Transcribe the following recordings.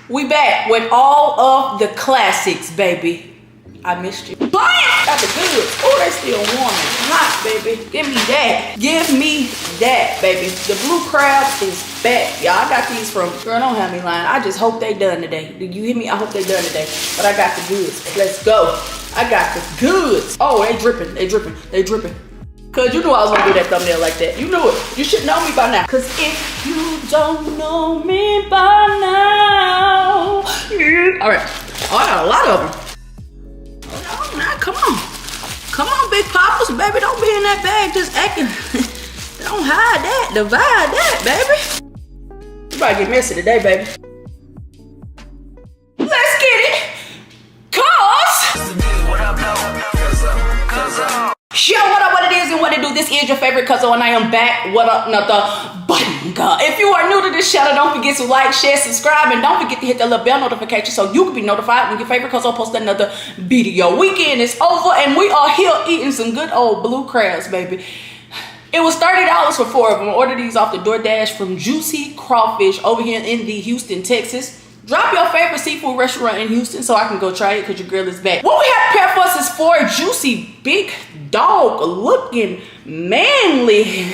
We back with all of the classics, baby. I missed you. Bam! Got the goods. Oh, they still warm and hot, baby. Give me that. Give me that, baby. The blue crab is back. Y'all, I got these from, girl, don't have me lying. I just hope they done today. Did you hear me? I hope they done today. But I got the goods. Let's go. I got the goods. Oh, they dripping. They dripping. They dripping. Cause you knew I was gonna do that thumbnail like that. You knew it. You should know me by now. Cause if you don't know me by now. All right. Oh, I got a lot of them. Oh, now, come on. Come on, Big Papas. Baby, don't be in that bag just acting. Don't hide that. Divide that, baby. You about to get messy today, baby. Let's get it. Yo, what it is and what it do. This is your favorite cousin and I am back. What up, another banger. If you are new to this channel, don't forget to like, share, subscribe, and don't forget to hit the little bell notification so you can be notified when your favorite cousin posts another video. Weekend is over and we are here eating some good old blue crabs, baby. It was $30 for 4 of them. I ordered these off the DoorDash from Juicy Crawfish over here in the Houston, Texas. Drop your favorite seafood restaurant in Houston so I can go try it because your girl is back. What we have prepared for us is 4 juicy, big dog looking, manly,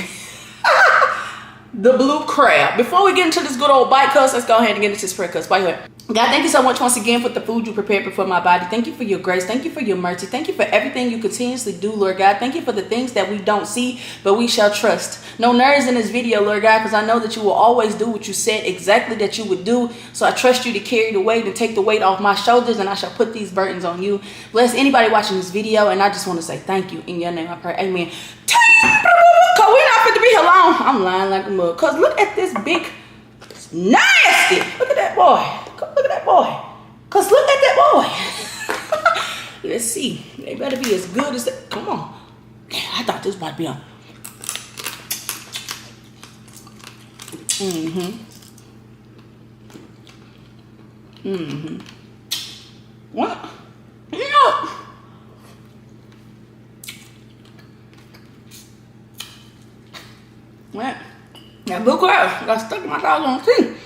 the blue crab. Before we get into this good old bite, cuz, let's go ahead and get into this prayer, cuz. Bye here. God, thank you so much once again for the food you prepared before my body. Thank you for your grace. Thank you for your mercy. Thank you for everything you continuously do, Lord God. Thank you for the things that we don't see, but we shall trust. No nerves in this video, Lord God, because I know that you will always do what you said exactly that you would do. So I trust you to carry the weight and take the weight off my shoulders, and I shall put these burdens on you. Bless anybody watching this video, and I just want to say thank you. In your name I pray, amen. Cause we're not fit to be here long. I'm lying like a mug. Cause look at this big, nasty. Look at that boy. Look at that boy. Cause look at that boy. Let's see. They better be as good as that. Come on. I thought this might be on. What? No. What? That blue crab got stuck in my doggone teeth.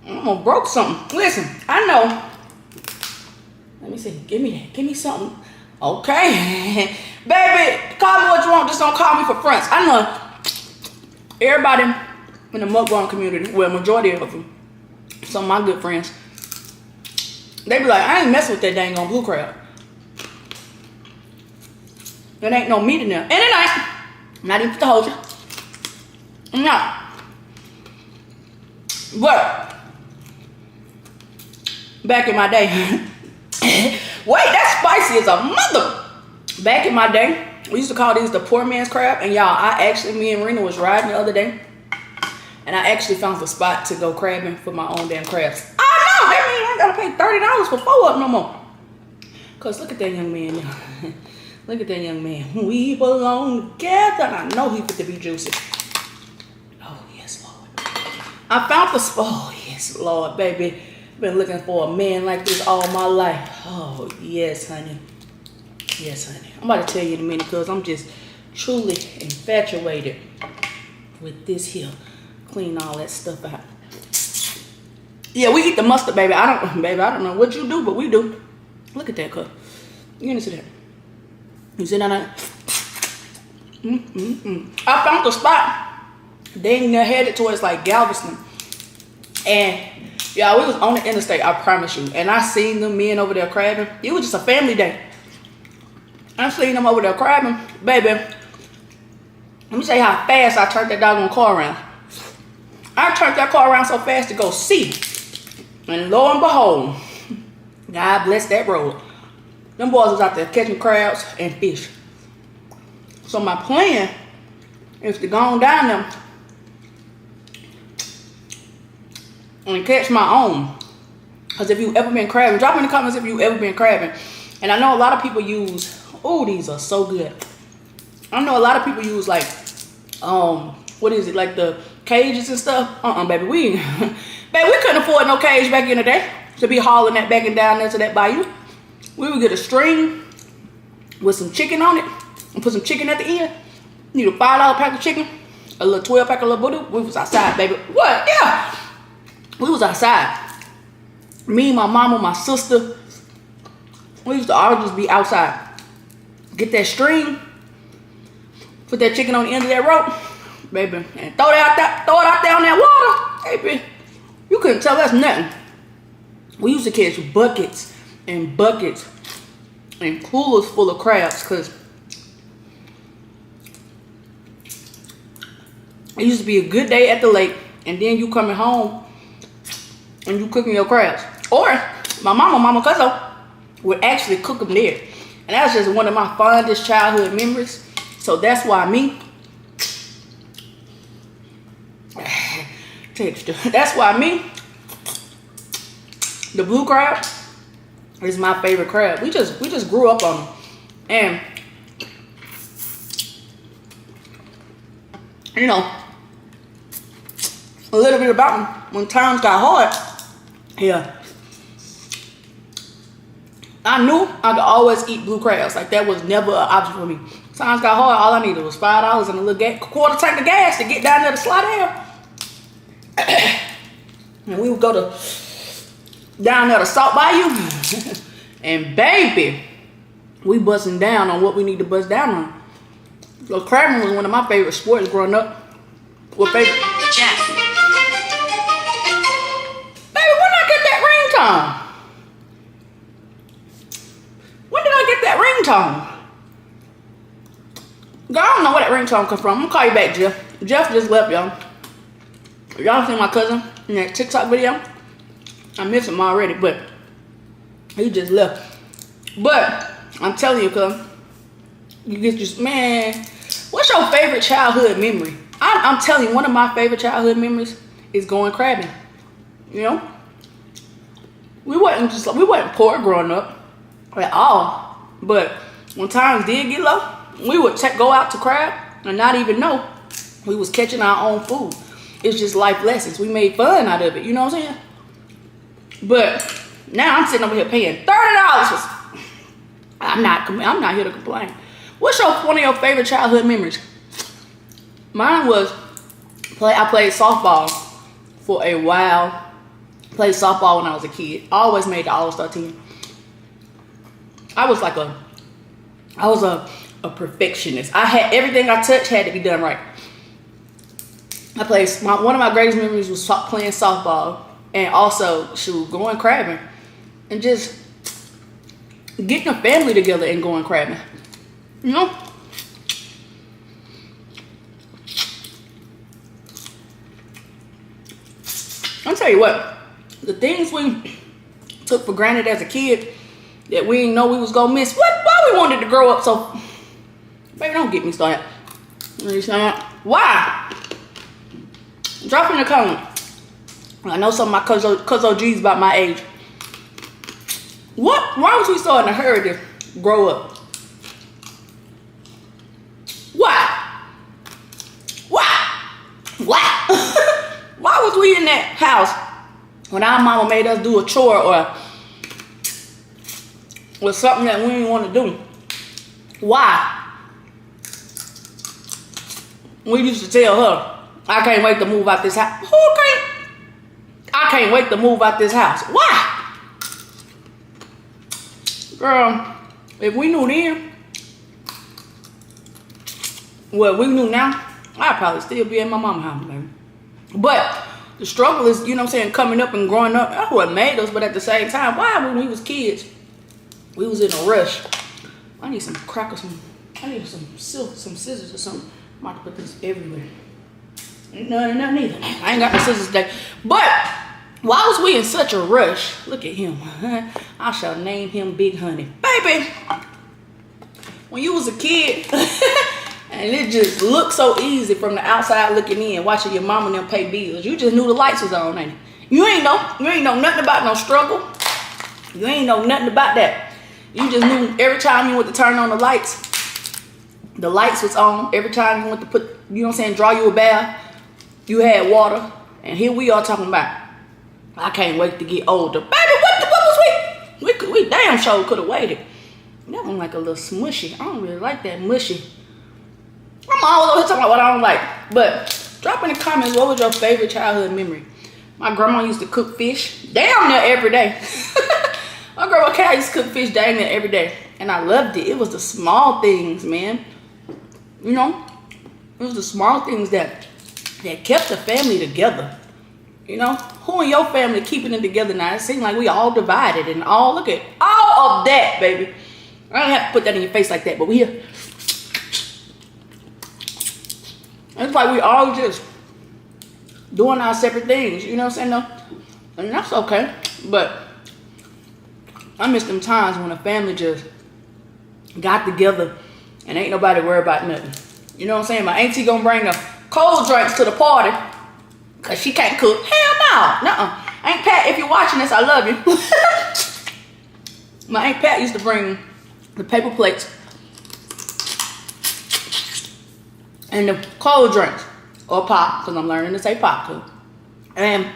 I'm gonna broke something. Listen, I know. Let me see. Give me that. Give me something. Okay. Baby, call me what you want. Just don't call me for fronts. I know everybody in the Mukbang community, well, majority of them, some of my good friends, they be like, I ain't messing with that dang on blue crab. There ain't no meat in there. And it ain't. I'm not even to hold you. I'm not. But back in my day, wait, that's spicy as a mother. Back in my day, we used to call these the poor man's crab. And y'all, me and Rena was riding the other day, and I actually found the spot to go crabbing for my own damn crabs. I know, that means I ain't gotta pay $30 for 4 of them no more. Cause look at that young man. Look at that young man. We belong together. And I know he fit to be juicy. Oh yes, Lord. I found the spot. Oh yes, Lord, baby. Been looking for a man like this all my life. Oh yes, honey. Yes, honey. I'm about to tell you in a minute because I'm just truly infatuated with this here. Clean all that stuff out. Yeah, we eat the mustard, baby. I don't know what you do, but we do. Look at that, cuz. You gonna see that? You see that? I found the spot. Dang, they're headed towards like Galveston. And y'all, we was on the interstate, I promise you. And I seen them men over there crabbing. It was just a family day. I seen them over there crabbing. Baby, let me tell you how fast I turned that doggone car around. I turned that car around so fast to go see. And lo and behold, God bless that road. Them boys was out there catching crabs and fish. So my plan is to go on down there and catch my own. Because if you've ever been crabbing, drop in the comments if you've ever been crabbing. And I know a lot of people use, oh, these are so good. I know a lot of people use like, what is it, like the cages and stuff. Baby, we couldn't afford no cage back in the day to be hauling that back and down there to that bayou. We would get a string with some chicken on it and put some chicken at the end. Need a $5 pack of chicken, a little 12 pack of little booty. We was outside, baby. What? Yeah. We was outside. Me, my mama, my sister, we used to always just be outside. Get that string, put that chicken on the end of that rope, baby, and throw it out there on that water, baby. You couldn't tell us nothing. We used to catch buckets and buckets and coolers full of crabs, because it used to be a good day at the lake, and then you coming home and you cooking your crabs. Or my mama cousin would actually cook them there. And that's just one of my fondest childhood memories. So that's why the blue crab is my favorite crab. We just grew up on them. And you know, a little bit about them. When times got hard, yeah, I knew I could always eat blue crabs. Like, that was never an option for me. Times got hard, all I needed was $5 and a little quarter tank of gas to get down there to slide down. And we would go down there to Salt Bayou. And baby, we busting down on what we need to bust down on. So crabbing was one of my favorite sports growing up. What favorite? Jeff. Baby, when did I get that ringtone? When did I get that ringtone? Girl, I don't know where that ringtone come from. I'm gonna call you back, Jeff. Jeff just left, y'all. Y'all seen my cousin in that TikTok video? I miss him already, but he just left. But I'm telling you, cuz, you get just, man, what's your favorite childhood memory? I'm telling you, one of my favorite childhood memories is going crabbing. You know, we wasn't poor growing up at all. But when times did get low, we would go out to crab and not even know we was catching our own food. It's just life lessons. We made fun out of it. You know what I'm saying? But now I'm sitting over here paying $30. I'm not here to complain. What's one of your favorite childhood memories? Mine was I played softball for a while. Played softball when I was a kid. Always made the All-Star team. I was a perfectionist. I had everything I touched had to be done right. One of my greatest memories was playing softball, and also going crabbing, and just getting a family together and going crabbing. You know? I'll tell you what, the things we took for granted as a kid that we didn't know we was gonna miss. Why we wanted to grow up so? Baby, don't get me started. Why? Drop in the comment. I know some of my cuz OGs about my age. Why was we so in a hurry to grow up? Why? Why was we in that house when our mama made us do a chore or something that we didn't want to do? Why? We used to tell her, I can't wait to move out this house. I can't wait to move out this house. Why? Girl, if we knew then what we knew now, I'd probably still be at my mama's house, baby. But the struggle is, you know what I'm saying, coming up and growing up. That's what made us, but at the same time, why when we was kids, we was in a rush. I need some crackers, I need some scissors or something. I'm about to put this everywhere. No, neither. I ain't got the scissors today. But why was we in such a rush? Look at him. I shall name him Big Honey. Baby, when you was a kid, and it just looked so easy from the outside looking in, watching your mama and them pay bills. You just knew the lights was on, ain't you? You ain't know nothing about no struggle. You ain't know nothing about that. You just knew every time you went to turn on the lights was on. Every time you went to put, you know what I'm saying, draw you a bath, you had water. And here we are talking about, I can't wait to get older. Baby, what was we damn sure could have waited. That one like a little smushy. I don't really like that mushy. I'm all over here talking about what I don't like. But drop in the comments, what was your favorite childhood memory? My grandma used to cook fish damn near every day. My grandma Kay used to cook fish damn near every day. And I loved it. It was the small things, man. You know? It was the small things that kept the family together. You know? Who in your family keeping it together now? It seems like we all divided and all, look at all of that, baby. I don't have to put that in your face like that, but we here. It's like we all just doing our separate things, you know what I'm saying? No, and that's okay. But I miss them times when the family just got together and ain't nobody worried about nothing. You know what I'm saying? My auntie gonna bring the cold drinks to the party because she can't cook. Hell no. Nuh-uh. Aunt Pat, if you're watching this, I love you. My Aunt Pat used to bring the paper plates and the cold drinks, or pop, because I'm learning to say pop too. And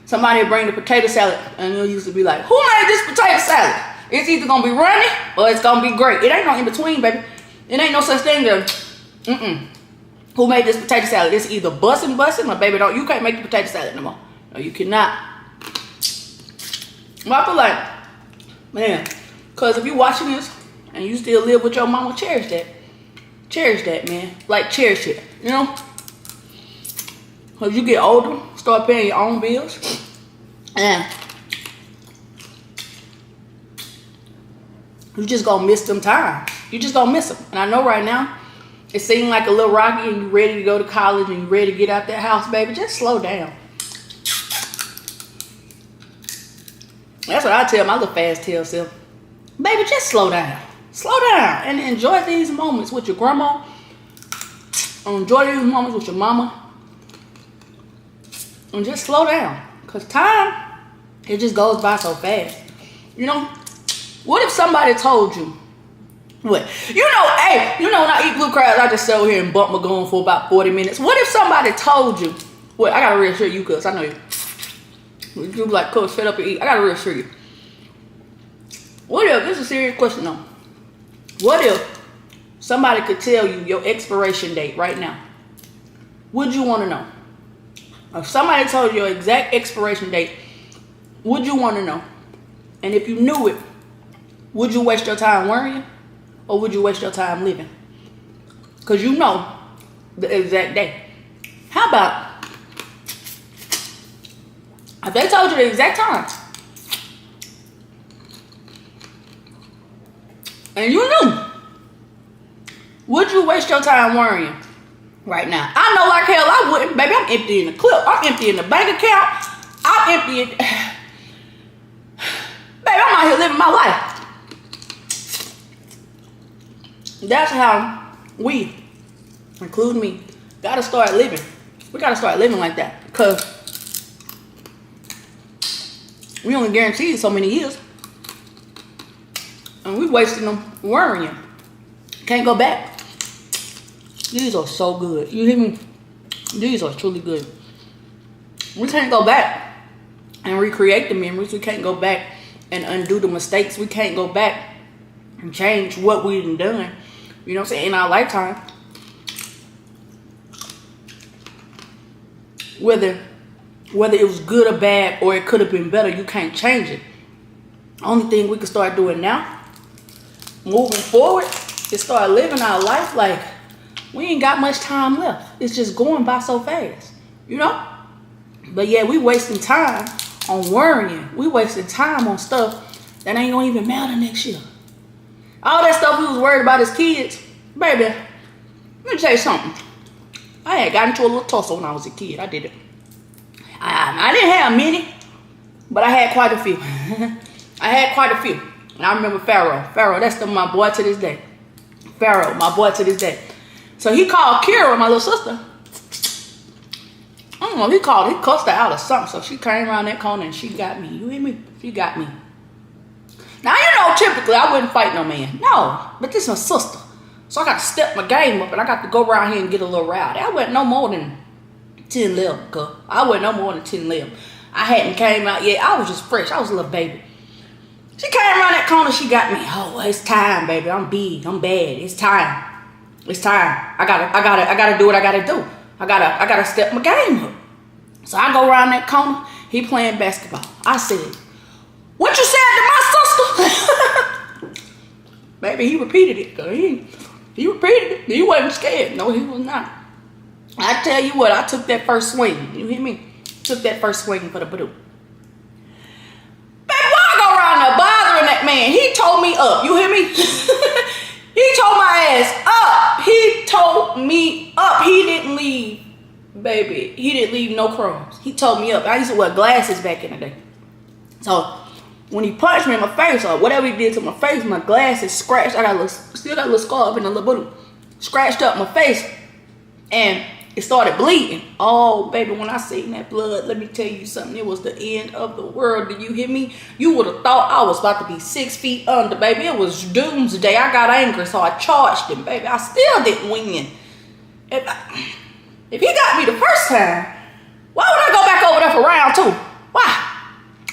somebody would bring the potato salad, and you used to be like, who made this potato salad? It's either gonna be runny or it's gonna be great. It ain't no in between, baby. It ain't no such thing to, who made this potato salad? It's either bussin', or baby, you can't make the potato salad no more. No, you cannot. But I feel like, man, because if you're watching this and you still live with your mama, cherish that. Cherish that, man. Like, cherish it, you know? Because you get older, start paying your own bills, and you just gonna miss them times. You just gonna miss them. And I know right now, it seems like a little rocky and you ready to go to college and you ready to get out that house, baby. Just slow down. That's what I tell my little fast tail self. Baby, just slow down. Slow down and enjoy these moments with your grandma. Enjoy these moments with your mama. And just slow down. Because time, it just goes by so fast. You know? What if somebody told you, what? You know, hey, you know when I eat blue crabs, I just sit over here and bump my gum for about 40 minutes. What if somebody told you, what, I gotta reassure you, cuz I know you. You be like, Coach, shut up and eat. I gotta reassure you. What if, this is a serious question though. What if somebody could tell you your expiration date right now? Would you want to know? If somebody told you your exact expiration date, would you want to know? And if you knew it, would you waste your time worrying? Or would you waste your time living? Because you know the exact day. How about if they told you the exact time and you knew, would you waste your time worrying right now? I know like hell I wouldn't. Baby, I'm emptying the clip. I'm emptying the bank account. I'm emptying. Baby, I'm out here living my life. That's how we, including me, gotta start living. We gotta start living like that. Because we only guaranteed so many years. And we wasting them worrying. Can't go back. These are so good. You hear me? These are truly good. We can't go back and recreate the memories. We can't go back and undo the mistakes. We can't go back and change what we've done. You know what I'm saying? In our lifetime. Whether it was good or bad or it could have been better, you can't change it. Only thing we can start doing now, moving forward, is start living our life like we ain't got much time left. It's just going by so fast, you know? But yeah, we wasting time on worrying. We wasting time on stuff that ain't gonna even matter next year. All that stuff we was worried about as kids, baby, let me tell you something. I had gotten into a little tussle when I was a kid. I did it. I didn't have many, but I had quite a few. I had quite a few. And I remember Pharaoh. Pharaoh, that's still my boy to this day. Pharaoh, my boy to this day. So he called Kira, my little sister. I don't know, he cussed her out or something. So she came around that corner and she got me. You hear me? She got me. Now, you know, typically I wouldn't fight no man. No, but this is my sister. So I got to step my game up and I got to go around here and get a little rowdy. I wasn't no more than 10, 11, cuz. I wasn't no more than 10, 11. I hadn't came out yet. I was just fresh. I was a little baby. She came around that corner. She got me. Oh, it's time, baby. I'm big. I'm bad. It's time. It's time. I gotta do what I gotta do. I gotta step my game up. So I go around that corner He playing basketball. I said, what you said to my sister? Baby, he repeated it. He repeated it. He wasn't scared. No, he was not. I tell you what, I took that first swing. You hear me? Took that first swing for the badoo. Baby, why I go around there bothering that man? He told me up. You hear me? He told my ass up. He told me up. He didn't leave, baby. He didn't leave no crumbs. He told me up. I used to wear glasses back in the day. So when he punched me in my face or whatever he did to my face, my glasses scratched. Still got a little scar up in the little booty. Scratched up my face. And it started bleeding. Oh, baby, when I seen that blood, let me tell you something. It was the end of the world. Did you hear me? You would have thought I was about to be 6 feet under, baby. It was doomsday. I got angry, so I charged him, baby. I still didn't win. If he got me the first time, why would I go back over there for round 2?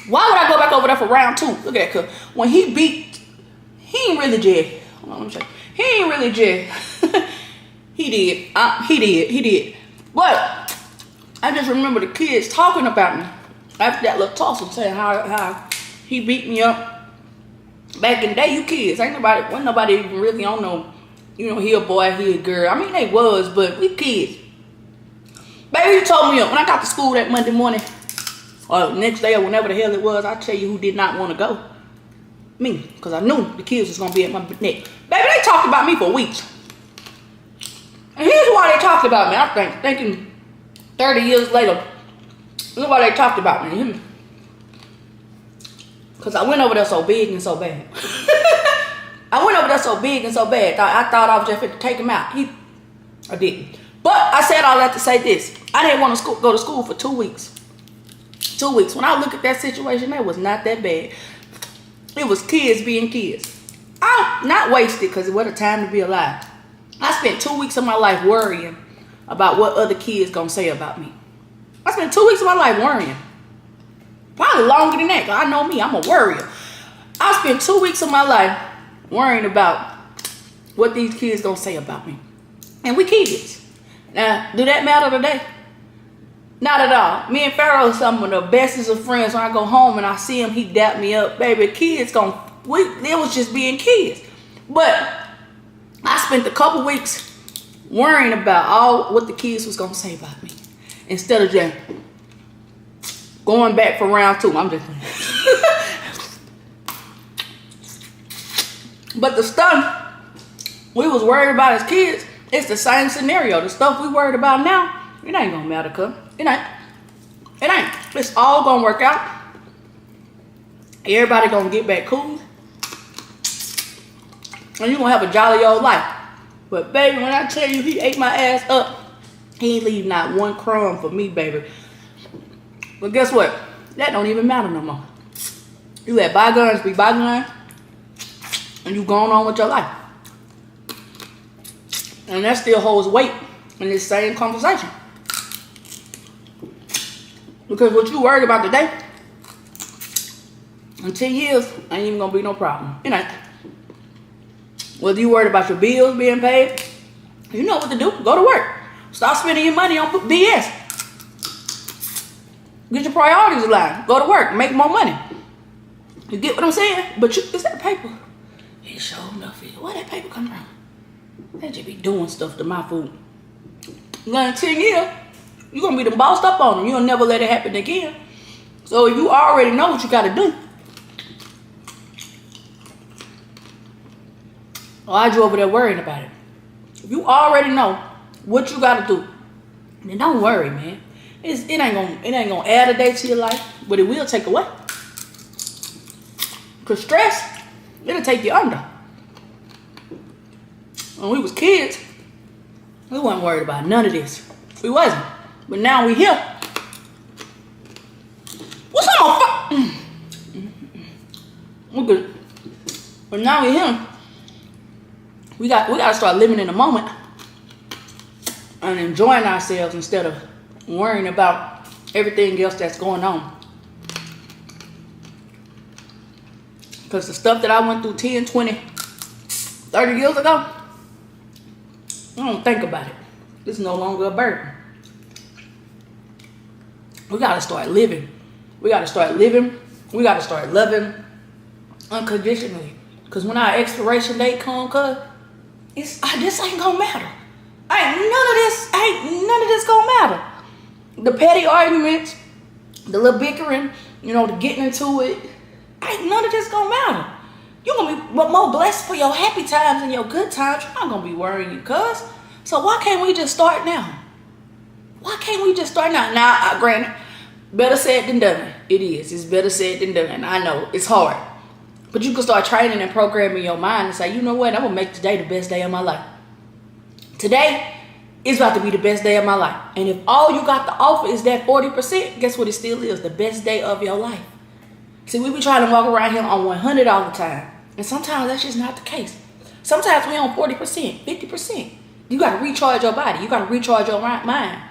Why would I go back over there for round 2? Look at that, cuz when he beat, he ain't really jail. Hold on, let me check. He ain't really jail. He did. But I just remember the kids talking about me after that little tussle, saying how he beat me up. Back in the day, you kids, wasn't nobody even really on no, he a boy, he a girl. I mean, they was, but we kids. Baby, he told me up when I got to school that Monday morning, or next day, or whenever the hell it was. I tell you who did not want to go. Me, because I knew the kids was gonna be at my neck. Baby, they talked about me for weeks. And here's why they talked about me. I thinking 30 years later, here's why they talked about me. Because I went over there so big and so bad. I went over there so big and so bad. I thought I was just fit to take him out. I didn't. But I said all that to say this. I didn't want to go to school for 2 weeks. 2 weeks. When I look at that situation, that was not that bad. It was kids being kids. I'm not wasted because it was a time to be alive. I spent 2 weeks of my life worrying about what other kids gonna say about me. I spent 2 weeks of my life worrying. Probably longer than that, because I know me, I'm a worrier. I spent 2 weeks of my life worrying about what these kids gonna say about me. And we kids. Now, do that matter today? Not at all. Me and Pharaoh are some of the bestest of friends. When I go home and I see him, he dap me up. Baby, kids it was just being kids. But I spent a couple weeks worrying about what the kids was gonna say about me, instead of just going back for round 2. I'm just but the stuff we was worried about as kids, it's the same scenario. The stuff we worried about now, it ain't gonna matter, cuz. It ain't. It's all gonna work out. Everybody gonna get back cool. And you gonna have a jolly old life. But baby, when I tell you he ate my ass up, he ain't leave not one crumb for me, baby. But guess what? That don't even matter no more. You let bygones be bygones, and you going on with your life. And that still holds weight in this same conversation. Because what you worried about today, in 10 years, ain't even gonna be no problem. It ain't. Whether you worried about your bills being paid, you know what to do. Go to work. Stop spending your money on BS. Get your priorities aligned. Go to work. Make more money. You get what I'm saying? But it's that paper. It sure enough. Where that paper come from? They just be doing stuff to my food. In 10 years, you're going to be the bossed up on them. You'll never let it happen again. So if you already know what you got to do, why'd you over there worrying about it? If you already know what you got to do, then don't worry, man. It ain't gonna add a day to your life, but it will take away. Cause stress, it'll take you under. When we was kids, we wasn't worried about none of this. We wasn't. But now we here. What's up, my we good. But now we here. We gotta start living in the moment and enjoying ourselves instead of worrying about everything else that's going on. Because the stuff that I went through 10, 20, 30 years ago, I don't think about it. It's no longer a burden. We gotta start living We got to start living. We got to start loving unconditionally. Because when our expiration date come, this ain't gonna matter. Ain't none of this gonna matter. The petty arguments, the little bickering, the getting into it, ain't none of this gonna matter. You're gonna be more blessed for your happy times and your good times. You're not gonna be worrying, cuz. So why can't we just start now? Why can't we just start now? Now, granted, better said than done. It is. It's better said than done. I know it's hard. But you can start training and programming your mind and say, you know what? I'm gonna make today the best day of my life. Today is about to be the best day of my life. And if all you got to offer is that 40%, guess what it still is? The best day of your life. See, we be trying to walk around here on 100 all the time. And sometimes that's just not the case. Sometimes we on 40%, 50%. You got to recharge your body. You got to recharge your mind.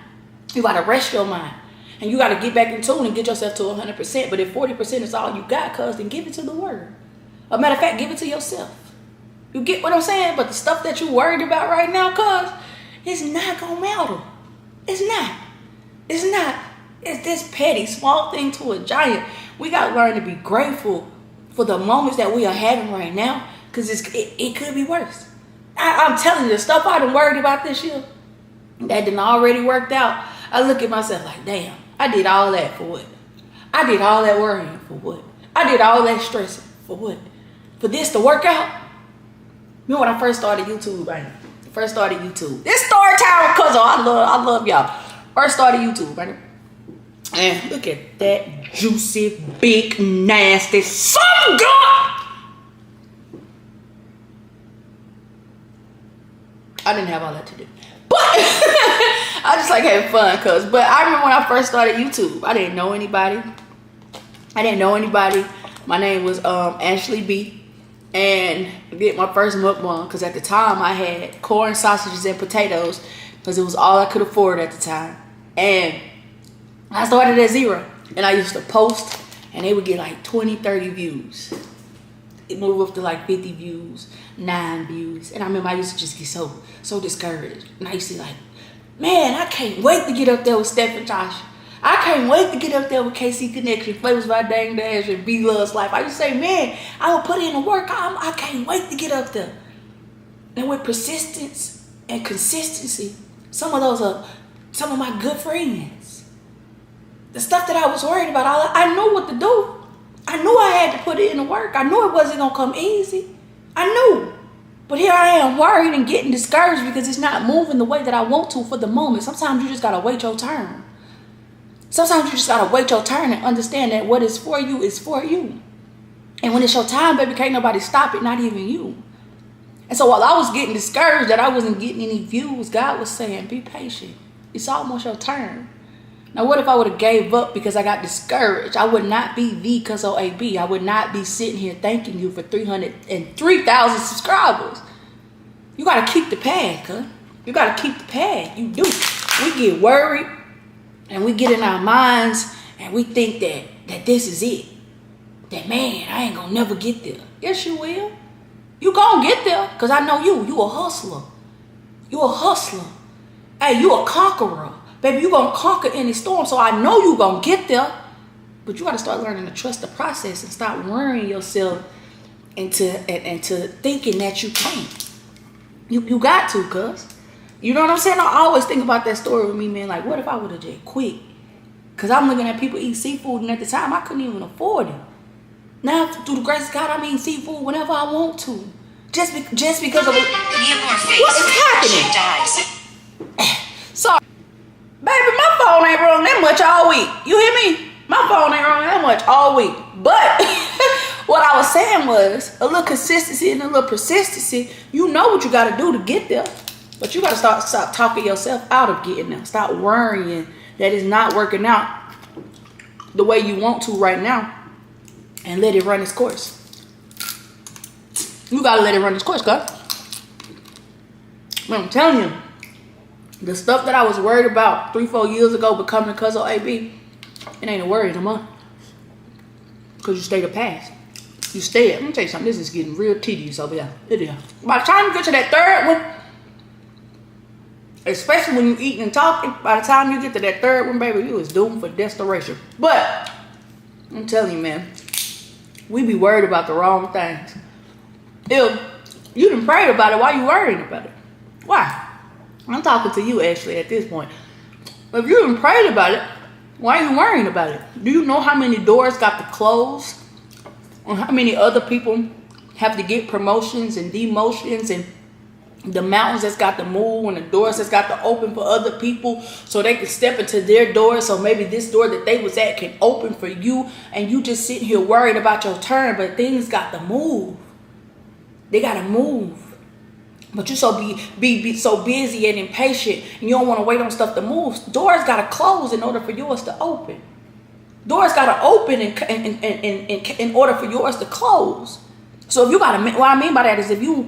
You got to rest your mind. And you got to get back in tune and get yourself to 100%. But if 40% is all you got, cuz, then give it to the word. As a matter of fact, give it to yourself. You get what I'm saying? But the stuff that you worried about right now, cuz, it's not going to matter. It's not. It's not. It's this petty, small thing to a giant. We got to learn to be grateful for the moments that we are having right now, because it could be worse. I'm telling you, the stuff I done worried about this year, that done already worked out, I look at myself like, damn, I did all that for what? I did all that worrying for what? I did all that stressing for what? For this to work out? Remember when I first started YouTube, right? First started YouTube. This story time, cuz I love y'all. First started YouTube, right? And look at that juicy, big, nasty son God. I didn't have all that to do. But I just like having fun, but I remember when I first started YouTube, I didn't know anybody. My name was Ashley B. And I did my first mukbang because at the time I had corn, sausages, and potatoes because it was all I could afford at the time. And I started at 0. And I used to post and they would get like 20, 30 views. It moved up to like 50 views, 9 views. And I remember I used to just get so discouraged. And I used to be like, man, I can't wait to get up there with Steph and Josh. I can't wait to get up there with KC Connection, Flavors by Dang Dash, and B Loves Life. I used to say, man, I will put in the work. I can't wait to get up there. And with persistence and consistency, some of those are some of my good friends. The stuff that I was worried about, I knew what to do. I knew I had to put it in the work. I knew it wasn't going to come easy. I knew. But here I am worried and getting discouraged because it's not moving the way that I want to for the moment. Sometimes you just got to wait your turn. Sometimes you just got to wait your turn and understand that what is for you is for you. And when it's your time, baby, can't nobody stop it, not even you. And so while I was getting discouraged that I wasn't getting any views, God was saying, be patient. It's almost your turn. Now, what if I would have gave up because I got discouraged? I would not be the Cuzzo AB. I would not be sitting here thanking you for 303,000 subscribers. You got to keep the pad, cuz. You got to keep the pad. You do. We get worried and we get in our minds and we think that this is it. That, man, I ain't going to never get there. Yes, you will. You going to get there because I know you. You a hustler. You a hustler. Hey, you a conqueror. Baby, you going to conquer any storm, so I know you going to get there. But you got to start learning to trust the process and stop worrying yourself into thinking that you can't. You got to, cuz. You know what I'm saying? I always think about that story with me, man. Like, what if I would have just quit? Because I'm looking at people eat seafood, and at the time, I couldn't even afford it. Now, through the grace of God, I'm eating seafood whenever I want to. Just because of it. What is happening? Sorry. Baby, my phone ain't rung that much all week. You hear me? My phone ain't rung that much all week. But what I was saying was a little consistency and a little persistency. You know what you got to do to get there. But you got to stop talking yourself out of getting there. Stop worrying that it's not working out the way you want to right now. And let it run its course. You got to let it run its course, cuz. I'm telling you. The stuff that I was worried about 3-4 years ago becoming a Cuzzo AB, it ain't a worry no more. Because you stay the past. You stay it. Let me tell you something. This is getting real tedious over here. It is. By the time you get to that third one, especially when you're eating and talking, by the time you get to that third one, baby, you is doomed for desperation. But I'm telling you, man, we be worried about the wrong things. If you done prayed about it, why you worrying about it? Why? I'm talking to you, Ashley, at this point. If you done prayed about it, why are you worrying about it? Do you know how many doors got to close? Or how many other people have to get promotions and demotions, and the mountains that's got to move and the doors that's got to open for other people so they can step into their doors, so maybe this door that they was at can open for you, and you just sitting here worried about your turn, but things got to move. They got to move. But you so be so busy and impatient, and you don't want to wait on stuff to move. Doors got to close in order for yours to open. Doors got to open in order for yours to close. So if you got to, what I mean by that is if you're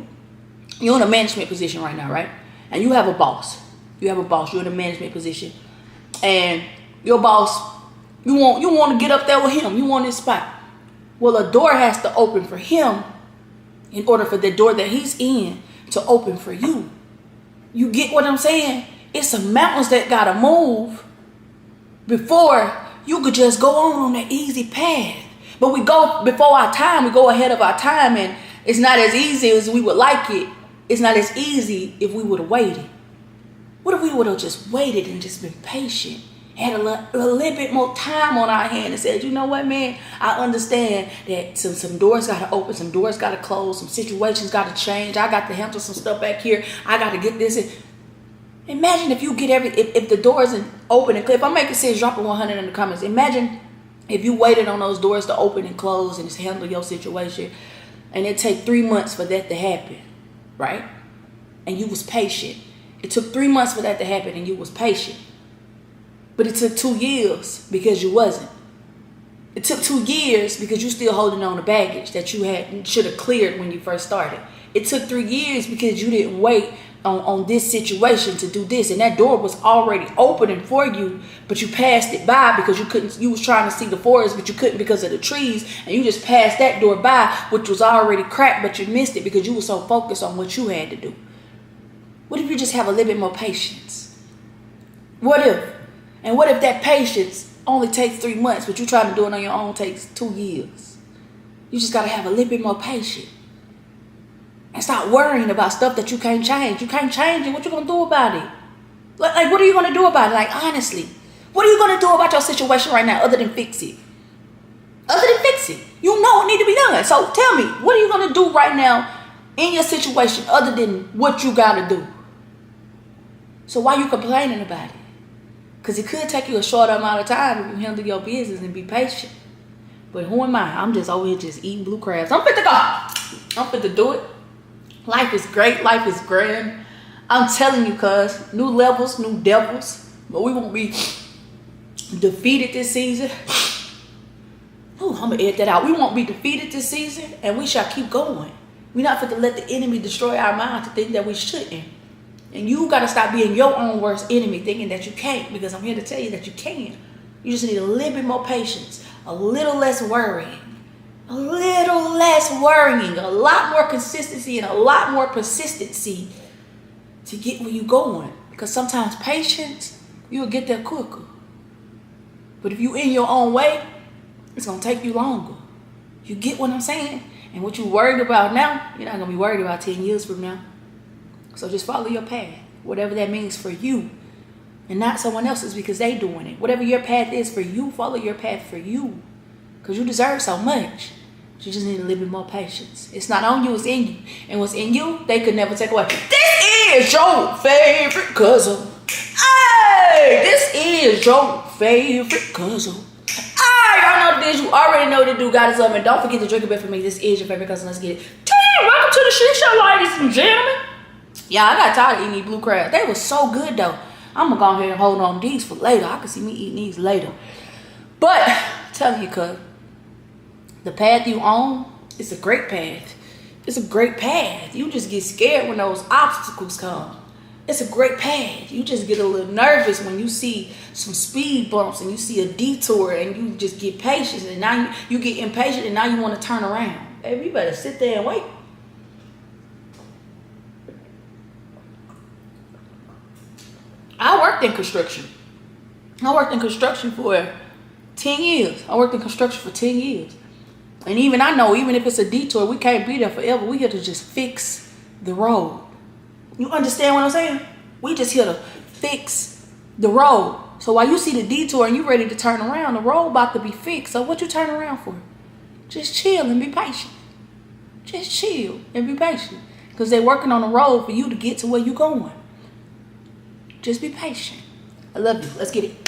in a management position right now, right? And you have a boss. You're in a management position. And your boss, you want to get up there with him. You want his spot. Well, a door has to open for him in order for the door that he's in to open for you. You get what I'm saying? It's some mountains that got to move before you could just go on that easy path. But we go before our time. We go ahead of our time, and it's not as easy as we would like it. It's not as easy if we would have waited. What if we would have just waited and just been patient, had a little bit more time on our hand, and said, you know what, man, I understand that some doors got to open, some doors got to close, some situations got to change. I got to handle some stuff back here. I got to get this in. Imagine if you get if the doors are open and clear. If I make it say drop a 100 in the comments. Imagine if you waited on those doors to open and close and just handle your situation, and it take 3 months for that to happen, right? And you was patient. It took 3 months for that to happen, and you was patient. But it took 2 years because you wasn't. It took 2 years because you still holding on to baggage that you should have cleared when you first started. It took 3 years because you didn't wait on this situation to do this, and that door was already opening for you, but you passed it by because you was trying to see the forest, but you couldn't because of the trees, and you just passed that door by, which was already cracked, but you missed it because you were so focused on what you had to do. What if you just have a little bit more patience? What if that patience only takes 3 months, but you trying to do it on your own takes 2 years? You just got to have a little bit more patience. And stop worrying about stuff that you can't change. You can't change it. What you going to do about it? Like, what are you going to do about it? Like, honestly, what are you going to do about your situation right now other than fix it? Other than fix it. You know it need to be done. So tell me, what are you going to do right now in your situation other than what you got to do? So why are you complaining about it? Because it could take you a short amount of time if you handle your business and be patient. But who am I? I'm just over here just eating blue crabs. I'm fit to go. I'm fit to do it. Life is great. Life is grand. I'm telling you, cuz. New levels, new devils. But we won't be defeated this season. Ooh, I'm going to edit that out. We won't be defeated this season, and we shall keep going. We're not fit to let the enemy destroy our mind to think that we shouldn't. And you got to stop being your own worst enemy, thinking that you can't, because I'm here to tell you that you can. You just need a little bit more patience, a little less worrying. A little less worrying, a lot more consistency, and a lot more persistency to get where you're going. Because sometimes patience, you'll get there quicker. But if you're in your own way, it's going to take you longer. You get what I'm saying? And what you're worried about now, you're not going to be worried about 10 years from now. So just follow your path, whatever that means for you, and not someone else's because they doing it. Whatever your path is for you, follow your path for you. Because you deserve so much. You just need a little bit more patience. It's not on you, it's in you. And what's in you, they could never take away. This is your favorite cousin. Hey, this is your favorite cousin. Hey, y'all know this. You already know the dude got us up. And don't forget to drink a bit for me. This is your favorite cousin. Let's get it. Welcome to the shit show, ladies and gentlemen. Yeah, I got tired of eating these blue crabs. They were so good, though. I'm going to go ahead and hold on these for later. I can see me eating these later. But, tell you, cuz. The path you on, it's a great path. It's a great path. You just get scared when those obstacles come. It's a great path. You just get a little nervous when you see some speed bumps and you see a detour and you just get patient. And now you get impatient and now you want to turn around. Baby, you better sit there and wait. I worked in construction. I worked in construction for 10 years. I worked in construction for 10 years. And even I know, even if it's a detour, we can't be there forever. We here to just fix the road. You understand what I'm saying? We just here to fix the road. So while you see the detour and you ready to turn around, the road about to be fixed. So what you turn around for? Just chill and be patient. Just chill and be patient. Because they're working on the road for you to get to where you're going. Just be patient. I love you. Let's get it.